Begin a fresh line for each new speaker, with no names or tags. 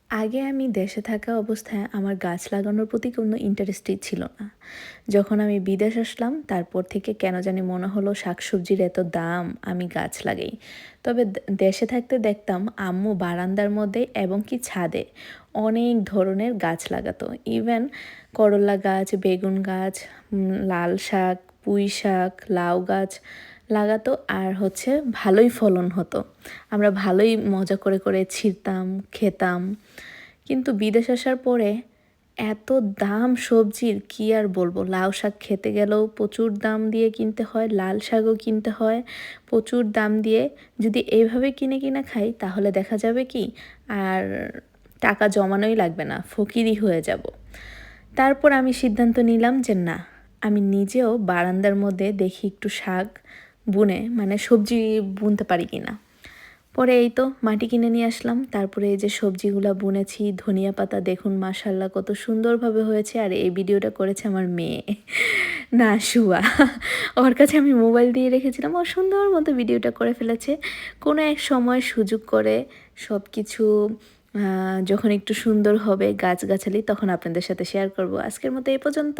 আগে আমি দেশে থাকা অবস্থায় আমার গাছ লাগানোর প্রতি কোনো ইন্টারেস্টই ছিল না। যখন আমি বিদেশ আসলাম তারপর থেকে কেন জানি মনে হলো শাকসবজির এত দাম, আমি গাছ লাগাই। তবে দেশে থাকতে দেখতাম আম্মু বারান্দার মধ্যে এবং কি ছাদে অনেক ধরনের গাছ লাগাতো। ইভেন করলা গাছ, বেগুন গাছ, লাল শাক, পুঁই শাক, লাউ গাছ লাগাতো আর ভালোই ফলন হতো। আমরা ভালোই মজা করে করে ছিঁড়তাম, খেতাম। কিন্তু বিদেশ আসার পরে এত দাম সবজির কি আর বলবো, লাউ শাক খেতে গেলেও প্রচুর দাম দিয়ে কিনতে হয়, লাল শাকও কিনতে হয় প্রচুর দাম দিয়ে। যদি এইভাবে কিনে কিনে খাই তাহলে দেখা যাবে কি আর টাকা জমানোই লাগবে না, ফকিরই হয়ে যাব। তারপর আমি সিদ্ধান্ত নিলাম যে না, আমি নিজেও বারান্দার মধ্যে দেখি একটু শাক বুনে সবজি বুনতে পারি কিনা। পরে এই তো মাটি কিনে নিয়ে আসলাম, তারপরে এই যে সবজিগুলা বুনেছি। ধনিয়া পাতা দেখুন মাশাল্লাহ কত সুন্দরভাবে হয়েছে। আর এই ভিডিওটা করেছে আমার মেয়ে, না শুয়া। ওর কাছে আমি মোবাইল দিয়ে রেখেছিলাম, ও সুন্দর মতো ভিডিওটা করে ফেলেছে। কোনো এক সময় সুযোগ করে সব কিছু যখন একটু সুন্দর হবে গাছগাছালি, তখন আপনাদের সাথে শেয়ার করব। আজকের মতো এই পর্যন্ত।